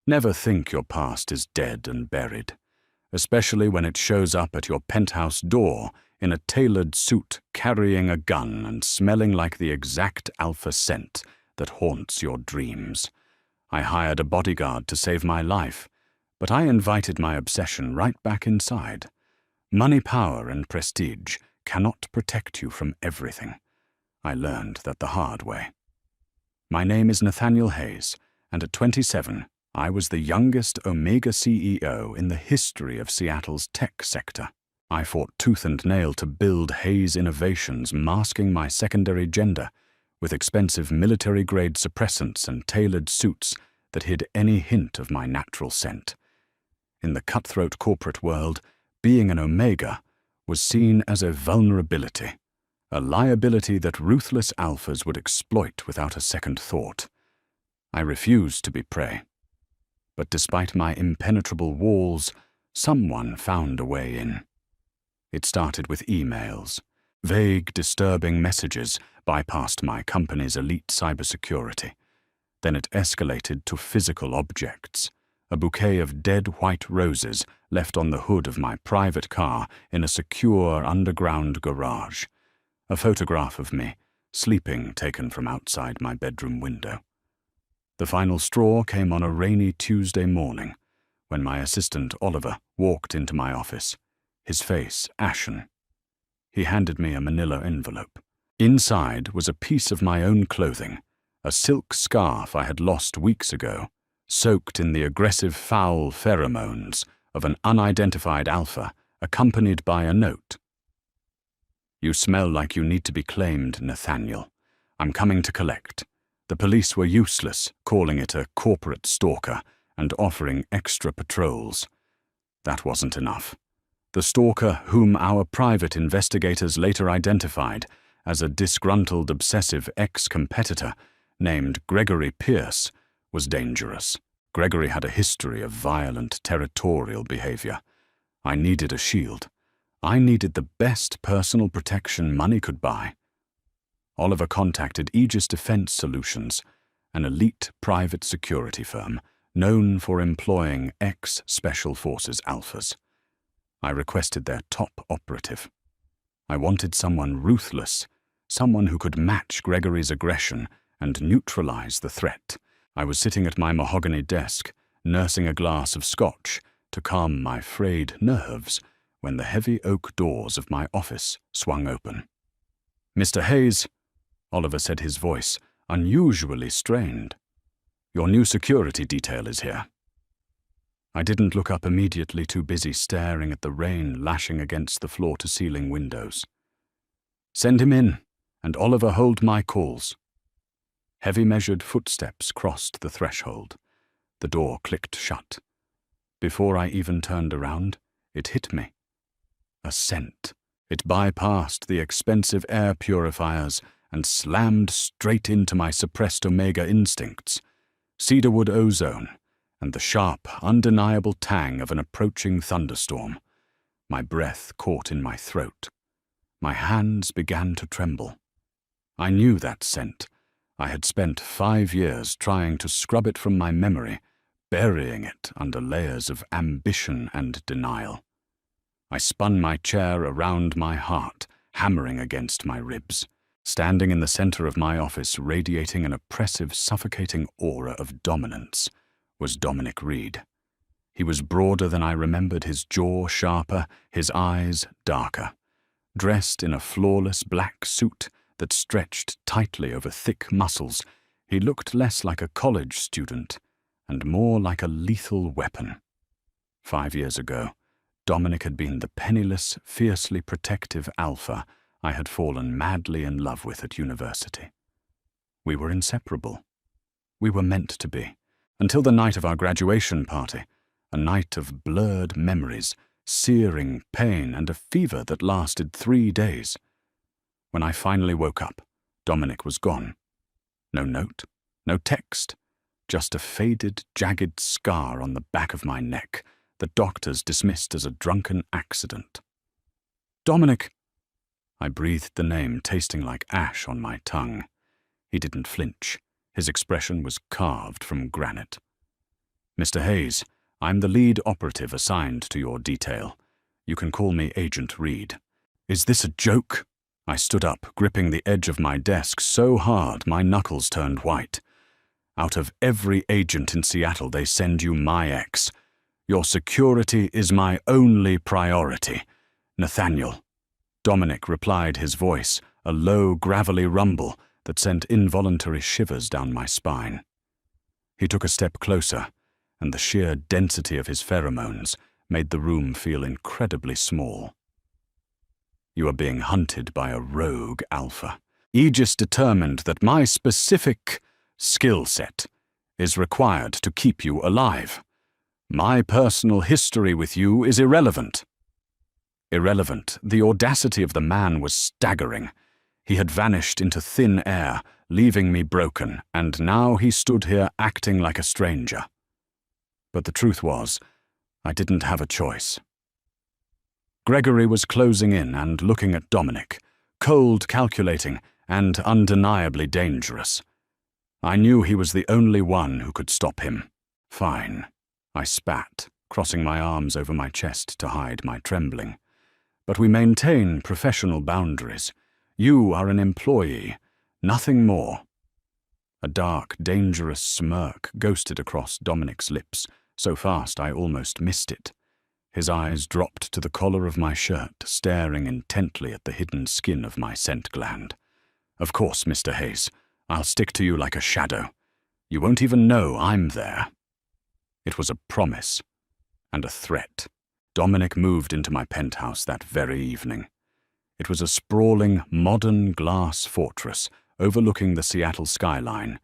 Never think your past is dead and buried, especially when it shows up at your penthouse door in a tailored suit, carrying a gun and smelling like the exact alpha scent that haunts your dreams. I hired a bodyguard to save my life, but I invited my obsession right back inside. Money, power, and prestige cannot protect you from everything. I learned that the hard way. My name is Nathaniel Hayes, and at 27, I was the youngest Omega CEO in the history of Seattle's tech sector. I fought tooth and nail to build Hayes Innovations, masking my secondary gender with expensive military-grade suppressants and tailored suits that hid any hint of my natural scent. In the cutthroat corporate world, being an Omega was seen as a vulnerability, a liability that ruthless alphas would exploit without a second thought. I refused to be prey. But despite my impenetrable walls, someone found a way in. It started with emails. Vague, disturbing messages bypassed my company's elite cybersecurity. Then it escalated to physical objects. A bouquet of dead white roses left on the hood of my private car in a secure underground garage. A photograph of me, sleeping, taken from outside my bedroom window. The final straw came on a rainy Tuesday morning, when my assistant Oliver walked into my office, his face ashen. He handed me a manila envelope. Inside was a piece of my own clothing, a silk scarf I had lost weeks ago, soaked in the aggressive foul pheromones of an unidentified alpha, accompanied by a note. "You smell like you need to be claimed, Nathaniel. I'm coming to collect." The police were useless, calling it a corporate stalker and offering extra patrols. That wasn't enough. The stalker, whom our private investigators later identified as a disgruntled obsessive ex-competitor named Gregory Pierce, was dangerous. Gregory had a history of violent territorial behavior. I needed a shield. I needed the best personal protection money could buy. Oliver contacted Aegis Defense Solutions, an elite private security firm known for employing ex-Special Forces alphas. I requested their top operative. I wanted someone ruthless, someone who could match Gregory's aggression and neutralize the threat. I was sitting at my mahogany desk, nursing a glass of scotch to calm my frayed nerves, when the heavy oak doors of my office swung open. "Mr. Hayes," Oliver said, his voice unusually strained. "Your new security detail is here." I didn't look up immediately, too busy staring at the rain lashing against the floor-to-ceiling windows. "Send him in, and Oliver hold my calls." Heavy measured footsteps crossed the threshold. The door clicked shut. Before I even turned around, it hit me. A scent. It bypassed the expensive air purifiers and slammed straight into my suppressed Omega instincts. Cedarwood ozone and the sharp, undeniable tang of an approaching thunderstorm. My breath caught in my throat. My hands began to tremble. I knew that scent. I had spent 5 years trying to scrub it from my memory, burying it under layers of ambition and denial. I spun my chair around my heart, hammering against my ribs. Standing in the center of my office, radiating an oppressive, suffocating aura of dominance, was Dominic Reed. He was broader than I remembered, his jaw sharper, his eyes darker. Dressed in a flawless black suit that stretched tightly over thick muscles, he looked less like a college student and more like a lethal weapon. 5 years ago, Dominic had been the penniless, fiercely protective alpha I had fallen madly in love with at university. We were inseparable. We were meant to be, until the night of our graduation party, a night of blurred memories, searing pain, and a fever that lasted 3 days. When I finally woke up, Dominic was gone. No note, no text, just a faded, jagged scar on the back of my neck that doctors dismissed as a drunken accident. "Dominic!" I breathed the name, tasting like ash on my tongue. He didn't flinch. His expression was carved from granite. Mr. Hayes, I'm the lead operative assigned to your detail. You can call me Agent Reed. Is this a joke? I stood up, gripping the edge of my desk so hard my knuckles turned white. Out of every agent in Seattle, they send you my ex. Your security is my only priority. Nathaniel. Dominic replied, his voice, a low, gravelly rumble that sent involuntary shivers down my spine. He took a step closer, and the sheer density of his pheromones made the room feel incredibly small. You are being hunted by a rogue alpha. Aegis determined that my specific skill set is required to keep you alive. My personal history with you is irrelevant. Irrelevant. The audacity of the man was staggering. He had vanished into thin air, leaving me broken, and now he stood here acting like a stranger. But the truth was, I didn't have a choice. Gregory was closing in and looking at Dominic, cold, calculating, and undeniably dangerous. I knew he was the only one who could stop him. Fine, I spat, crossing my arms over my chest to hide my trembling. But we maintain professional boundaries. You are an employee, nothing more. A dark, dangerous smirk ghosted across Dominic's lips, so fast I almost missed it. His eyes dropped to the collar of my shirt, staring intently at the hidden skin of my scent gland. Of course, Mr. Hayes, I'll stick to you like a shadow. You won't even know I'm there. It was a promise and a threat. Dominic moved into my penthouse that very evening. It was a sprawling, modern glass fortress overlooking the Seattle skyline,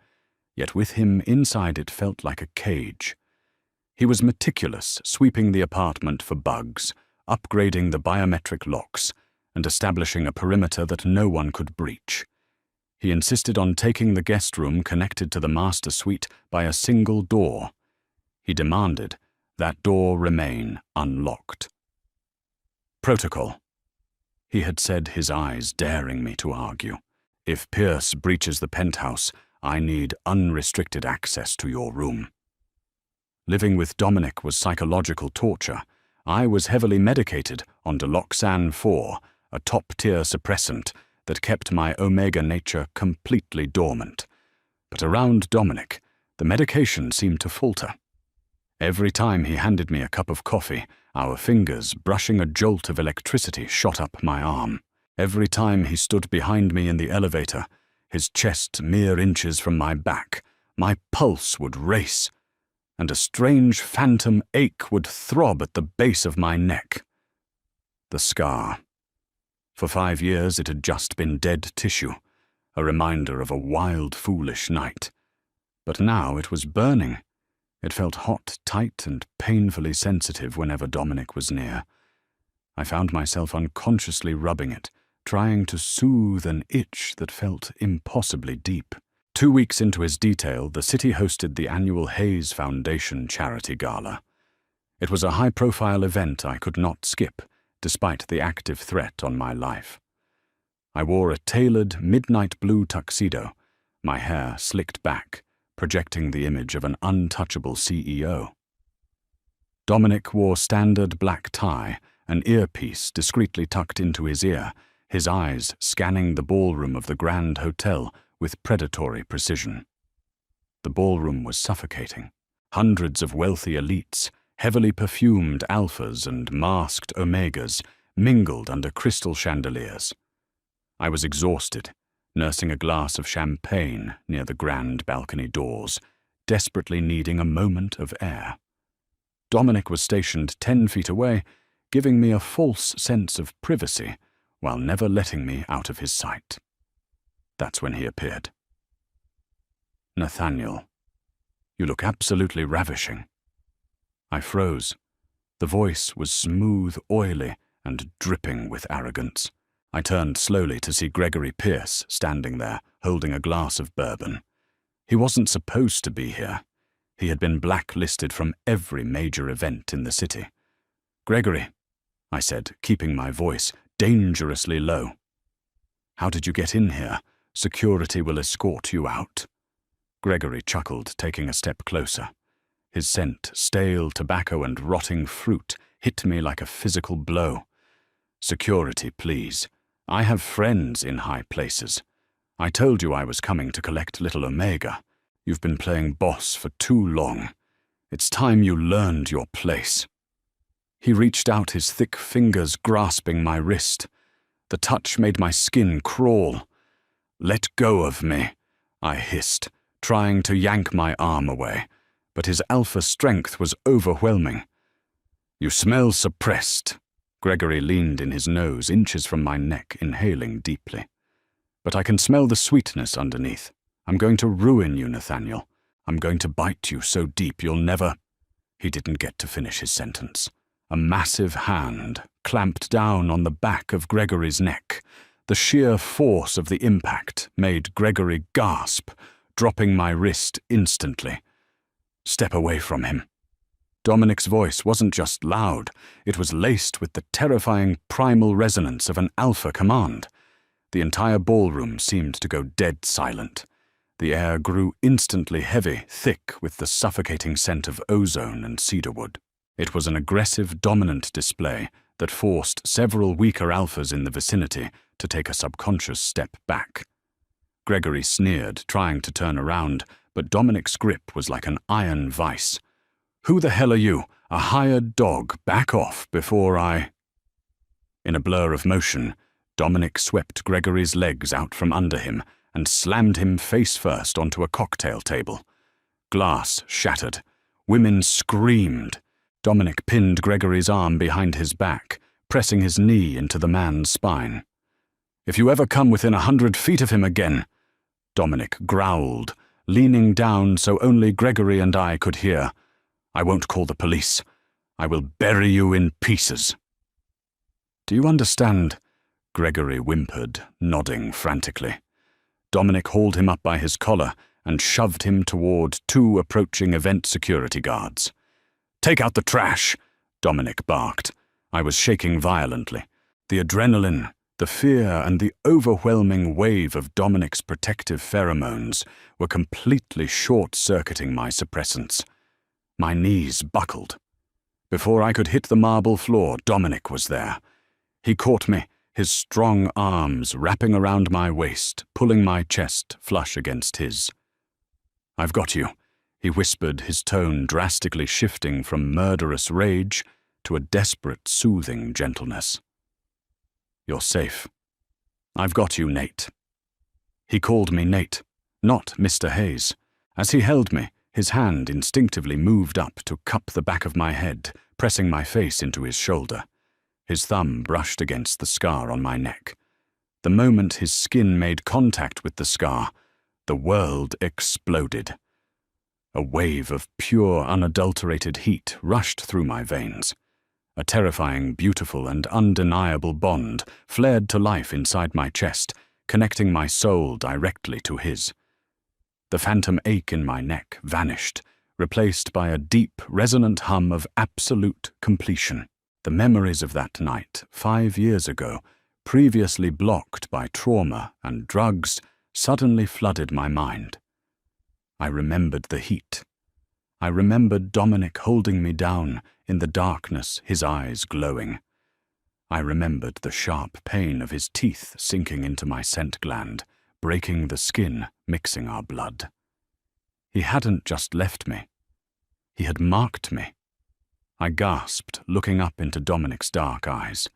yet with him inside it felt like a cage. He was meticulous, sweeping the apartment for bugs, upgrading the biometric locks, and establishing a perimeter that no one could breach. He insisted on taking the guest room connected to the master suite by a single door. He demanded that door remain unlocked. Protocol. He had said, his eyes daring me to argue. If Pierce breaches the penthouse, I need unrestricted access to your room. Living with Dominic was psychological torture. I was heavily medicated on Diloxan 4, a top-tier suppressant that kept my Omega nature completely dormant. But around Dominic, the medication seemed to falter. Every time he handed me a cup of coffee, our fingers, brushing a jolt of electricity, shot up my arm. Every time he stood behind me in the elevator, his chest mere inches from my back, my pulse would race, and a strange phantom ache would throb at the base of my neck. The scar. For 5 years it had just been dead tissue, a reminder of a wild, foolish night. But now it was burning. It felt hot, tight, and painfully sensitive whenever Dominic was near. I found myself unconsciously rubbing it, trying to soothe an itch that felt impossibly deep. 2 weeks into his detail, the city hosted the annual Hayes Foundation Charity Gala. It was a high-profile event I could not skip, despite the active threat on my life. I wore a tailored midnight blue tuxedo, my hair slicked back, projecting the image of an untouchable CEO. Dominic wore standard black tie, an earpiece discreetly tucked into his ear, his eyes scanning the ballroom of the Grand Hotel with predatory precision. The ballroom was suffocating. Hundreds of wealthy elites, heavily perfumed alphas and masked omegas, mingled under crystal chandeliers. I was exhausted, nursing a glass of champagne near the grand balcony doors, desperately needing a moment of air. Dominic was stationed 10 feet away, giving me a false sense of privacy while never letting me out of his sight. That's when he appeared. Nathaniel, you look absolutely ravishing. I froze. The voice was smooth, oily, and dripping with arrogance. I turned slowly to see Gregory Pierce standing there, holding a glass of bourbon. He wasn't supposed to be here. He had been blacklisted from every major event in the city. Gregory, I said, keeping my voice dangerously low. How did you get in here? Security will escort you out. Gregory chuckled, taking a step closer. His scent, stale tobacco and rotting fruit, hit me like a physical blow. Security, please. I have friends in high places. I told you I was coming to collect little Omega. You've been playing boss for too long. It's time you learned your place. He reached out, his thick fingers grasping my wrist. The touch made my skin crawl. "Let go of me," I hissed, trying to yank my arm away, but his alpha strength was overwhelming. "You smell suppressed." Gregory leaned in his nose, inches from my neck, inhaling deeply. "But I can smell the sweetness underneath. I'm going to ruin you, Nathaniel. I'm going to bite you so deep you'll never—" He didn't get to finish his sentence. A massive hand clamped down on the back of Gregory's neck. The sheer force of the impact made Gregory gasp, dropping my wrist instantly. "Step away from him." Dominic's voice wasn't just loud, it was laced with the terrifying primal resonance of an alpha command. The entire ballroom seemed to go dead silent. The air grew instantly heavy, thick with the suffocating scent of ozone and cedarwood. It was an aggressive, dominant display that forced several weaker alphas in the vicinity to take a subconscious step back. Gregory sneered, trying to turn around, but Dominic's grip was like an iron vice. "Who the hell are you? A hired dog. Back off before I—" In a blur of motion, Dominic swept Gregory's legs out from under him and slammed him face first onto a cocktail table. Glass shattered. Women screamed. Dominic pinned Gregory's arm behind his back, pressing his knee into the man's spine. "If you ever come within 100 feet of him again," Dominic growled, leaning down so only Gregory and I could hear, "I won't call the police. I will bury you in pieces." "Do you understand?" Gregory whimpered, nodding frantically. Dominic hauled him up by his collar and shoved him toward two approaching event security guards. "Take out the trash," Dominic barked. I was shaking violently. The adrenaline, the fear, and the overwhelming wave of Dominic's protective pheromones were completely short-circuiting my suppressants. My knees buckled. Before I could hit the marble floor, Dominic was there. He caught me, his strong arms wrapping around my waist, pulling my chest flush against his. "I've got you," he whispered, his tone drastically shifting from murderous rage to a desperate, soothing gentleness. "You're safe. I've got you, Nate." He called me Nate, not Mr. Hayes. As he held me, his hand instinctively moved up to cup the back of my head, pressing my face into his shoulder. His thumb brushed against the scar on my neck. The moment his skin made contact with the scar, the world exploded. A wave of pure, unadulterated heat rushed through my veins. A terrifying, beautiful, and undeniable bond flared to life inside my chest, connecting my soul directly to his. The phantom ache in my neck vanished, replaced by a deep, resonant hum of absolute completion. The memories of that night, 5 years ago, previously blocked by trauma and drugs, suddenly flooded my mind. I remembered the heat. I remembered Dominic holding me down in the darkness, his eyes glowing. I remembered the sharp pain of his teeth sinking into my scent gland, breaking the skin, mixing our blood. He hadn't just left me. He had marked me. I gasped, looking up into Dominic's dark eyes.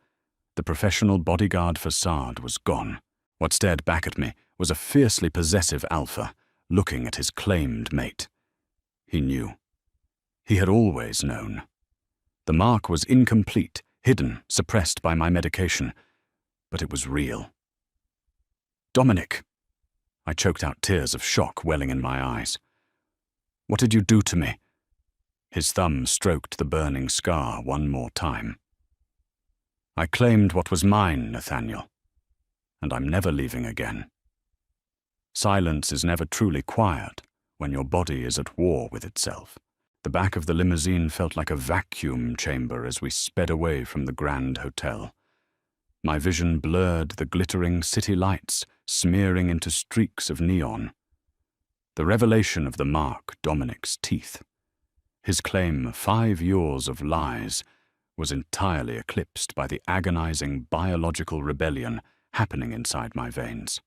The professional bodyguard facade was gone. What stared back at me was a fiercely possessive alpha, looking at his claimed mate. He knew. He had always known. The mark was incomplete, hidden, suppressed by my medication, but it was real. "Dominic!" I choked out, tears of shock welling in my eyes. "What did you do to me?" His thumb stroked the burning scar one more time. "I claimed what was mine, Nathaniel, and I'm never leaving again." Silence is never truly quiet when your body is at war with itself. The back of the limousine felt like a vacuum chamber as we sped away from the Grand Hotel. My vision blurred, the glittering city lights smearing into streaks of neon. The revelation of the mark, Dominic's teeth. His claim, 5 years of lies, was entirely eclipsed by the agonizing biological rebellion happening inside my veins.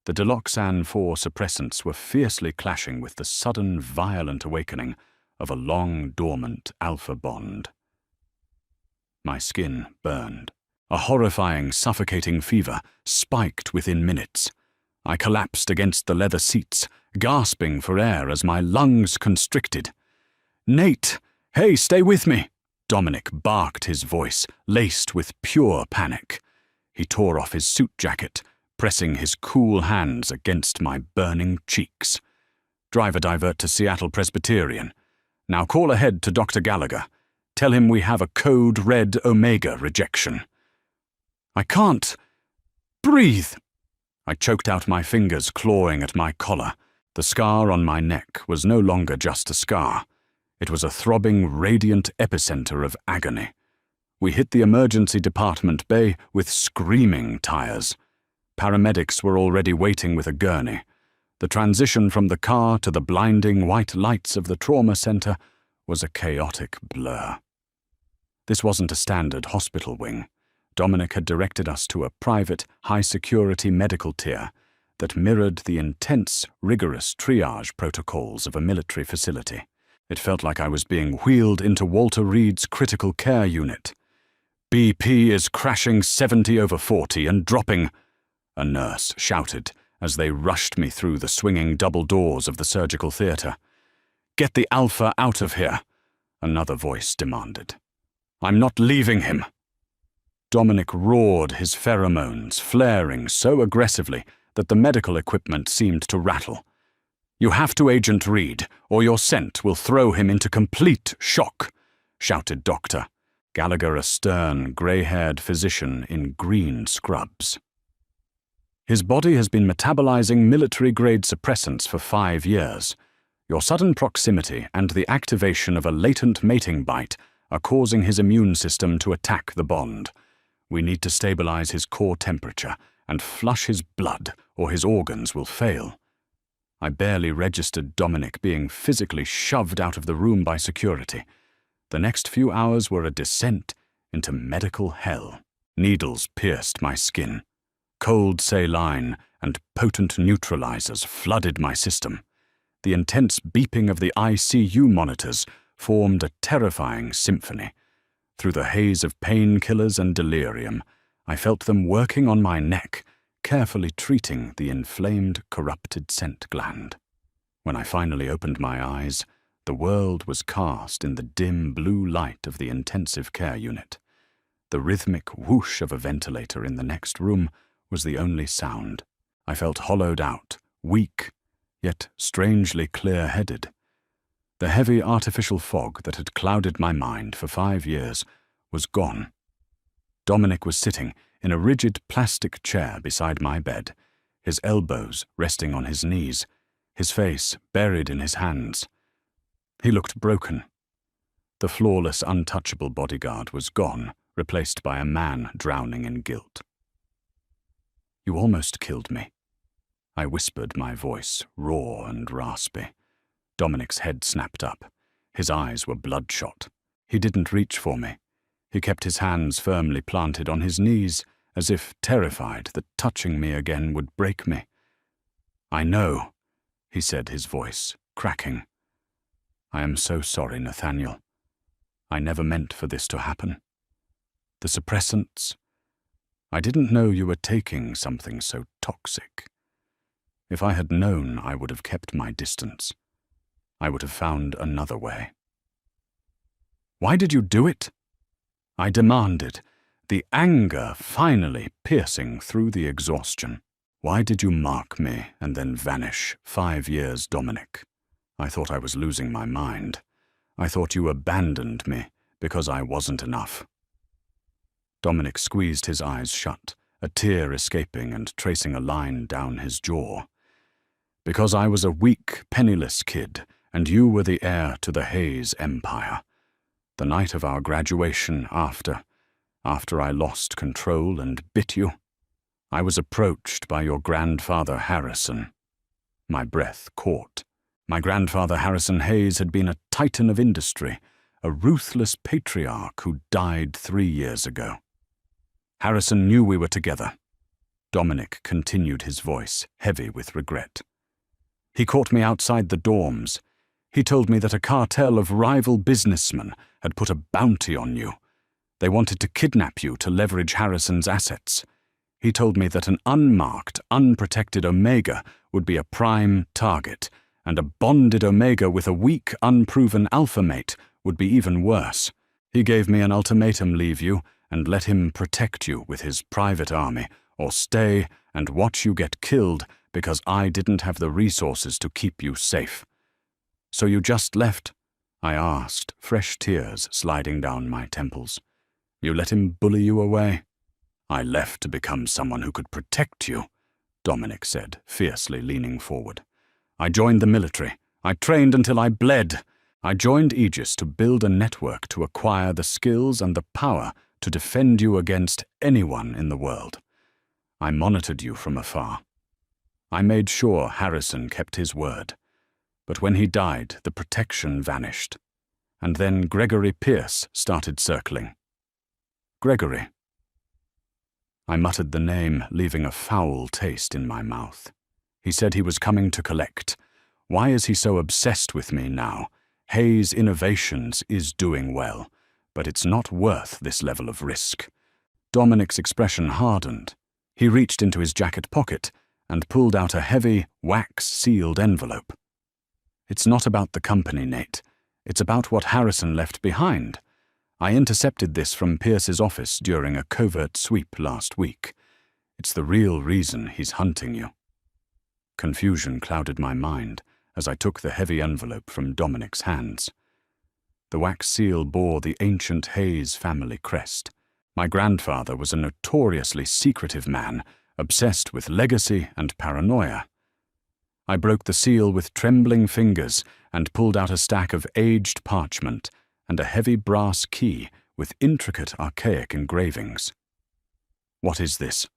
The Diloxan 4 suppressants were fiercely clashing with the sudden, violent awakening of a long-dormant alpha bond. My skin burned. A horrifying, suffocating fever spiked within minutes. I collapsed against the leather seats, gasping for air as my lungs constricted. "Nate! Hey, stay with me!" Dominic barked, his voice laced with pure panic. He tore off his suit jacket, pressing his cool hands against my burning cheeks. "Driver divert to Seattle Presbyterian. Now call ahead to Dr. Gallagher. Tell him we have a code red Omega rejection." "I can't breathe." I choked out my fingers, clawing at my collar. The scar on my neck was no longer just a scar. It was a throbbing, radiant epicenter of agony. We hit the emergency department bay with screaming tires. Paramedics were already waiting with a gurney. The transition from the car to the blinding white lights of the trauma center was a chaotic blur. This wasn't a standard hospital wing. Dominic had directed us to a private, high-security medical tier that mirrored the intense, rigorous triage protocols of a military facility. It felt like I was being wheeled into Walter Reed's critical care unit. "BP is crashing 70/40 and dropping," a nurse shouted as they rushed me through the swinging double doors of the surgical theater. "Get the Alpha out of here," another voice demanded. "I'm not leaving him." Dominic roared, his pheromones flaring so aggressively that the medical equipment seemed to rattle. "You have to Agent Reed, or your scent will throw him into complete shock," shouted Dr. Gallagher, a stern, grey-haired physician in green scrubs. "His body has been metabolizing military-grade suppressants for 5 years. Your sudden proximity and the activation of a latent mating bite are causing his immune system to attack the bond. We need to stabilize his core temperature and flush his blood, or his organs will fail." I barely registered Dominic being physically shoved out of the room by security. The next few hours were a descent into medical hell. Needles pierced my skin. Cold saline and potent neutralizers flooded my system. The intense beeping of the ICU monitors formed a terrifying symphony. Through the haze of painkillers and delirium, I felt them working on my neck, carefully treating the inflamed, corrupted scent gland. When I finally opened my eyes, the world was cast in the dim blue light of the intensive care unit. The rhythmic whoosh of a ventilator in the next room was the only sound. I felt hollowed out, weak, yet strangely clear-headed. The heavy artificial fog that had clouded my mind for 5 years was gone. Dominic was sitting in a rigid plastic chair beside my bed, his elbows resting on his knees, his face buried in his hands. He looked broken. The flawless, untouchable bodyguard was gone, replaced by a man drowning in guilt. "You almost killed me," I whispered, my voice raw and raspy. Dominic's head snapped up. His eyes were bloodshot. He didn't reach for me. He kept his hands firmly planted on his knees, as if terrified that touching me again would break me. "I know," he said, his voice cracking. "I am so sorry, Nathaniel. I never meant for this to happen. The suppressants. I didn't know you were taking something so toxic. If I had known, I would have kept my distance. I would have found another way." "Why did you do it?" I demanded, the anger finally piercing through the exhaustion. "Why did you mark me and then vanish 5 years, Dominic? I thought I was losing my mind. I thought you abandoned me because I wasn't enough." Dominic squeezed his eyes shut, a tear escaping and tracing a line down his jaw. "Because I was a weak, penniless kid, and you were the heir to the Hayes Empire. The night of our graduation, after I lost control and bit you, I was approached by your grandfather Harrison." My breath caught. My grandfather Harrison Hayes had been a titan of industry, a ruthless patriarch who died 3 years ago. Harrison knew we were together. Dominic continued, his voice heavy with regret. He caught me outside the dorms. He told me that a cartel of rival businessmen had put a bounty on you. They wanted to kidnap you to leverage Harrison's assets. He told me that an unmarked, unprotected Omega would be a prime target, and a bonded Omega with a weak, unproven alpha mate would be even worse. He gave me an ultimatum: leave you and let him protect you with his private army, or stay and watch you get killed because I didn't have the resources to keep you safe. So you just left? I asked, fresh tears sliding down my temples. You let him bully you away? I left to become someone who could protect you, Dominic said, fiercely leaning forward. I joined the military. I trained until I bled. I joined Aegis to build a network to acquire the skills and the power to defend you against anyone in the world. I monitored you from afar. I made sure Harrison kept his word. But when he died, the protection vanished. And then Gregory Pierce started circling. Gregory. I muttered the name, leaving a foul taste in my mouth. He said he was coming to collect. Why is he so obsessed with me now? Hayes Innovations is doing well, but it's not worth this level of risk. Dominic's expression hardened. He reached into his jacket pocket and pulled out a heavy, wax-sealed envelope. It's not about the company, Nate. It's about what Harrison left behind. I intercepted this from Pierce's office during a covert sweep last week. It's the real reason he's hunting you. Confusion clouded my mind as I took the heavy envelope from Dominic's hands. The wax seal bore the ancient Hayes family crest. My grandfather was a notoriously secretive man, obsessed with legacy and paranoia. I broke the seal with trembling fingers and pulled out a stack of aged parchment and a heavy brass key with intricate archaic engravings. What is this?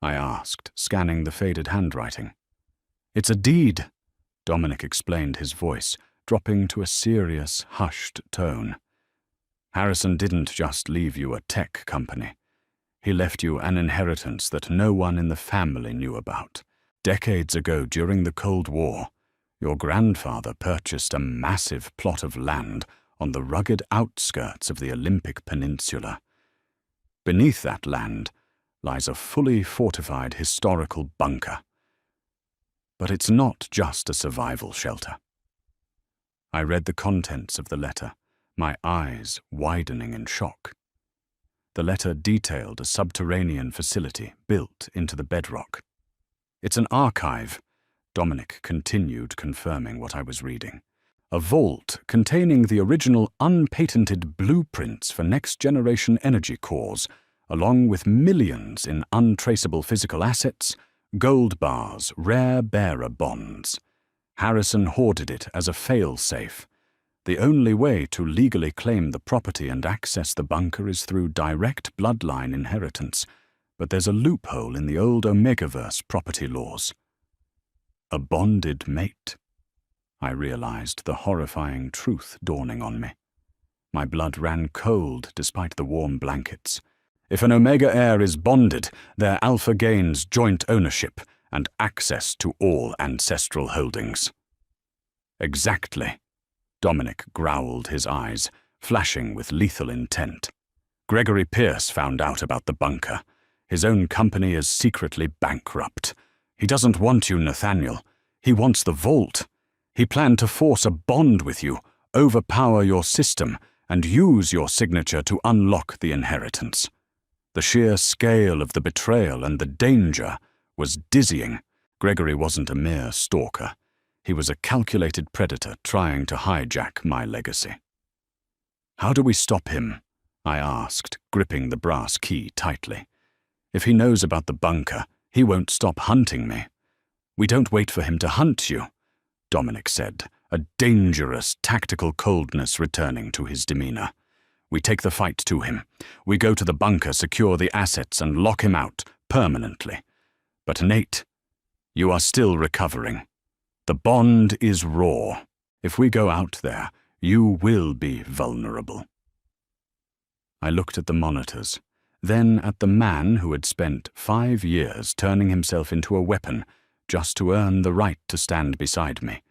I asked, scanning the faded handwriting. It's a deed, Dominic explained, his voice dropping to a serious, hushed tone. Harrison didn't just leave you a tech company. He left you an inheritance that no one in the family knew about. Decades ago, during the Cold War, your grandfather purchased a massive plot of land on the rugged outskirts of the Olympic Peninsula. Beneath that land lies a fully fortified historical bunker. But it's not just a survival shelter. I read the contents of the letter, my eyes widening in shock. The letter detailed a subterranean facility built into the bedrock. It's an archive, Dominic continued, confirming what I was reading. A vault containing the original unpatented blueprints for next-generation energy cores, along with millions in untraceable physical assets, gold bars, rare bearer bonds. Harrison hoarded it as a fail-safe. The only way to legally claim the property and access the bunker is through direct bloodline inheritance, but there's a loophole in the old Omegaverse property laws. A bonded mate. I realized the horrifying truth dawning on me. My blood ran cold despite the warm blankets. If an Omega heir is bonded, their alpha gains joint ownership and access to all ancestral holdings. Exactly. Dominic growled, his eyes flashing with lethal intent. Gregory Pierce found out about the bunker. His own company is secretly bankrupt. He doesn't want you, Nathaniel. He wants the vault. He planned to force a bond with you, overpower your system, and use your signature to unlock the inheritance. The sheer scale of the betrayal and the danger was dizzying. Gregory wasn't a mere stalker. He was a calculated predator trying to hijack my legacy. How do we stop him? I asked, gripping the brass key tightly. If he knows about the bunker, he won't stop hunting me. We don't wait for him to hunt you, Dominic said, a dangerous tactical coldness returning to his demeanor. We take the fight to him. We go to the bunker, secure the assets, and lock him out permanently. But Nate, you are still recovering. The bond is raw. If we go out there, you will be vulnerable. I looked at the monitors, then at the man who had spent 5 years turning himself into a weapon just to earn the right to stand beside me.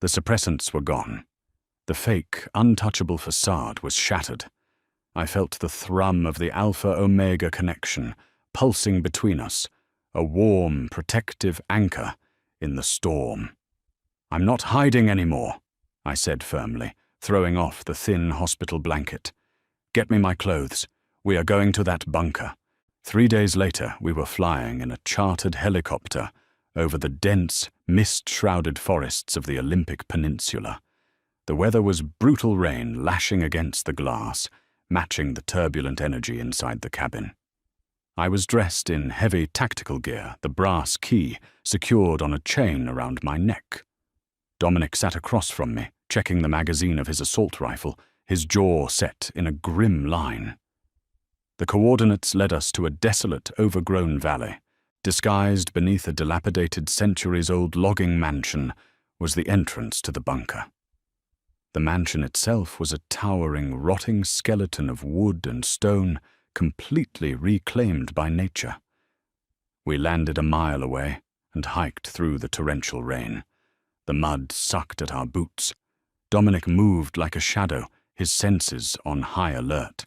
The suppressants were gone. The fake, untouchable facade was shattered. I felt the thrum of the Alpha-Omega connection pulsing between us, a warm, protective anchor in the storm. "I'm not hiding anymore," I said firmly, throwing off the thin hospital blanket. "Get me my clothes. We are going to that bunker." 3 days later, we were flying in a chartered helicopter over the dense, mist-shrouded forests of the Olympic Peninsula. The weather was brutal rain lashing against the glass, matching the turbulent energy inside the cabin. I was dressed in heavy tactical gear, the brass key secured on a chain around my neck. Dominic sat across from me, checking the magazine of his assault rifle, his jaw set in a grim line. The coordinates led us to a desolate, overgrown valley. Disguised beneath a dilapidated, centuries-old logging mansion was the entrance to the bunker. The mansion itself was a towering, rotting skeleton of wood and stone, completely reclaimed by nature. We landed a mile away and hiked through the torrential rain. The mud sucked at our boots. Dominic moved like a shadow, his senses on high alert.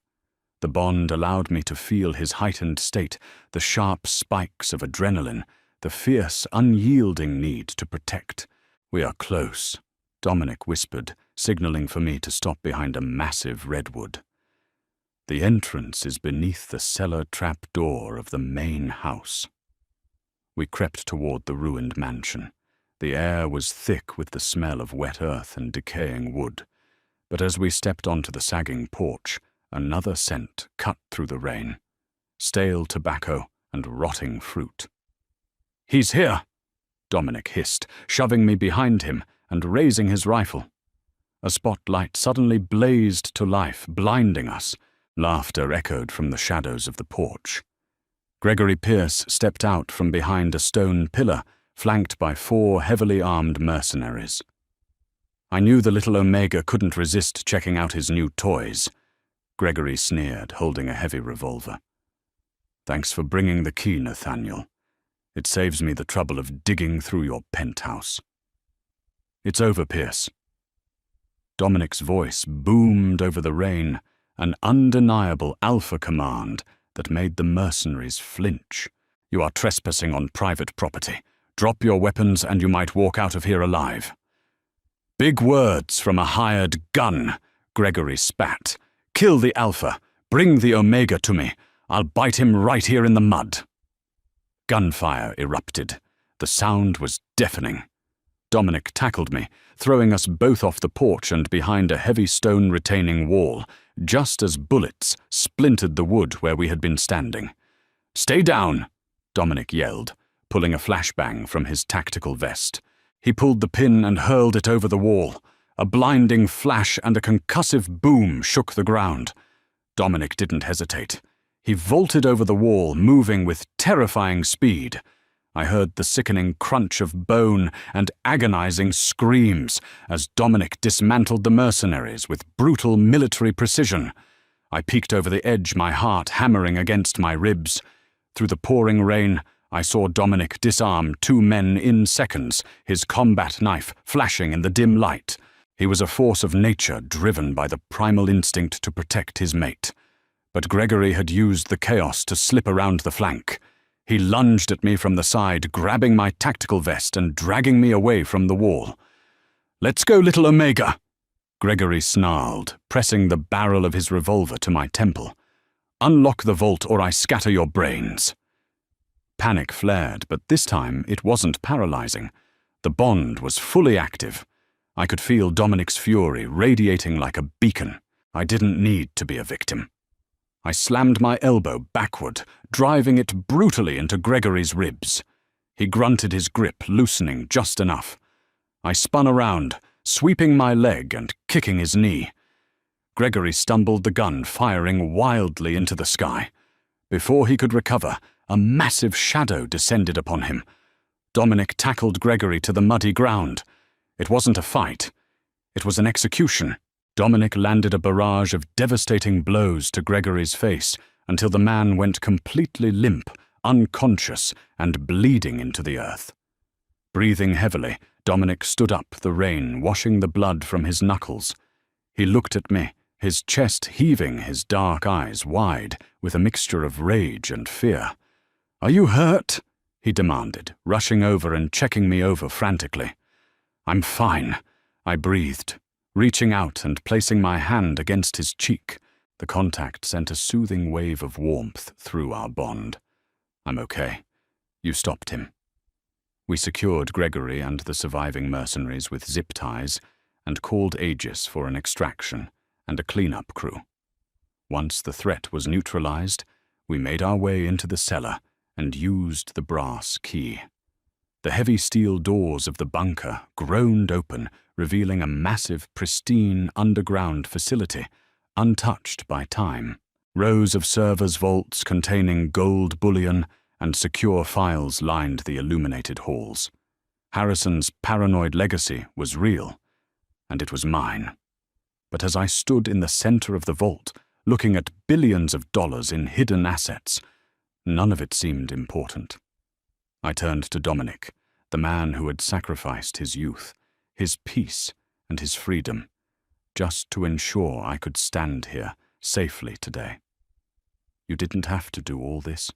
The bond allowed me to feel his heightened state, the sharp spikes of adrenaline, the fierce, unyielding need to protect. "We are close," Dominic whispered, signaling for me to stop behind a massive redwood. "The entrance is beneath the cellar trap door of the main house." We crept toward the ruined mansion. The air was thick with the smell of wet earth and decaying wood. But as we stepped onto the sagging porch, another scent cut through the rain. Stale tobacco and rotting fruit. "He's here!" Dominic hissed, shoving me behind him and raising his rifle. A spotlight suddenly blazed to life, blinding us. Laughter echoed from the shadows of the porch. Gregory Pierce stepped out from behind a stone pillar, flanked by 4 heavily armed mercenaries. I knew the little Omega couldn't resist checking out his new toys. Gregory sneered, holding a heavy revolver. "Thanks for bringing the key, Nathaniel. It saves me the trouble of digging through your penthouse." "It's over, Pierce." Dominic's voice boomed over the rain, an undeniable alpha command that made the mercenaries flinch. "You are trespassing on private property. Drop your weapons and you might walk out of here alive." "Big words from a hired gun," Gregory spat. "Kill the Alpha. Bring the Omega to me. I'll bite him right here in the mud." Gunfire erupted. The sound was deafening. Dominic tackled me, throwing us both off the porch and behind a heavy stone retaining wall, just as bullets splintered the wood where we had been standing. "Stay down," Dominic yelled, pulling a flashbang from his tactical vest. He pulled the pin and hurled it over the wall. A blinding flash and a concussive boom shook the ground. Dominic didn't hesitate. He vaulted over the wall, moving with terrifying speed. I heard the sickening crunch of bone and agonizing screams as Dominic dismantled the mercenaries with brutal military precision. I peeked over the edge, my heart hammering against my ribs. Through the pouring rain, I saw Dominic disarm 2 men in seconds, his combat knife flashing in the dim light. He was a force of nature driven by the primal instinct to protect his mate. But Gregory had used the chaos to slip around the flank. He lunged at me from the side, grabbing my tactical vest and dragging me away from the wall. "Let's go, little Omega!" Gregory snarled, pressing the barrel of his revolver to my temple. "Unlock the vault or I scatter your brains." Panic flared, but this time it wasn't paralyzing. The bond was fully active. I could feel Dominic's fury radiating like a beacon. I didn't need to be a victim. I slammed my elbow backward, driving it brutally into Gregory's ribs. He grunted, his grip loosening just enough. I spun around, sweeping my leg and kicking his knee. Gregory stumbled the gun, firing wildly into the sky. Before he could recover, a massive shadow descended upon him. Dominic tackled Gregory to the muddy ground. It wasn't a fight. It was an execution. Dominic landed a barrage of devastating blows to Gregory's face until the man went completely limp, unconscious, and bleeding into the earth. Breathing heavily, Dominic stood up, the rain washing the blood from his knuckles. He looked at me, his chest heaving, his dark eyes wide, with a mixture of rage and fear. "Are you hurt?" he demanded, rushing over and checking me over frantically. "I'm fine," I breathed, reaching out and placing my hand against his cheek. The contact sent a soothing wave of warmth through our bond. "I'm okay. You stopped him." We secured Gregory and the surviving mercenaries with zip ties and called Aegis for an extraction and a cleanup crew. Once the threat was neutralized, we made our way into the cellar and used the brass key. The heavy steel doors of the bunker groaned open, revealing a massive, pristine underground facility, untouched by time. Rows of servers' vaults containing gold bullion and secure files lined the illuminated halls. Harrison's paranoid legacy was real, and it was mine. But as I stood in the center of the vault, looking at billions of dollars in hidden assets, none of it seemed important. I turned to Dominic, the man who had sacrificed his youth, his peace, and his freedom, just to ensure I could stand here safely today. "You didn't have to do all this,"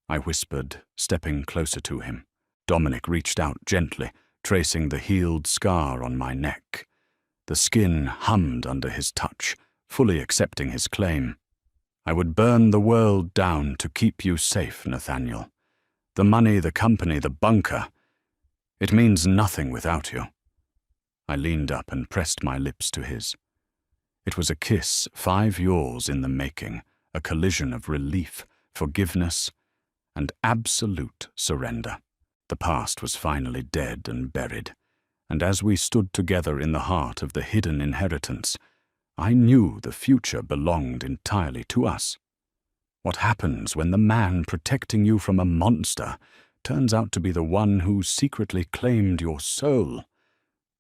I whispered, stepping closer to him. Dominic reached out gently, tracing the healed scar on my neck. The skin hummed under his touch, fully accepting his claim. "I would burn the world down to keep you safe, Nathaniel. The money, the company, the bunker. It means nothing without you." I leaned up and pressed my lips to his. It was a kiss 5 years in the making, a collision of relief, forgiveness, and absolute surrender. The past was finally dead and buried, and as we stood together in the heart of the hidden inheritance, I knew the future belonged entirely to us. What happens when the man protecting you from a monster turns out to be the one who secretly claimed your soul?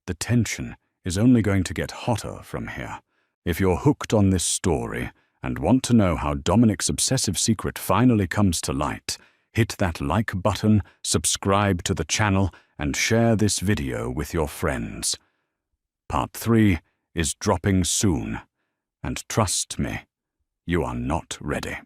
The tension is only going to get hotter from here. If you're hooked on this story and want to know how Dominic's obsessive secret finally comes to light, hit that like button, subscribe to the channel, and share this video with your friends. Part 3 is dropping soon, and trust me, you are not ready.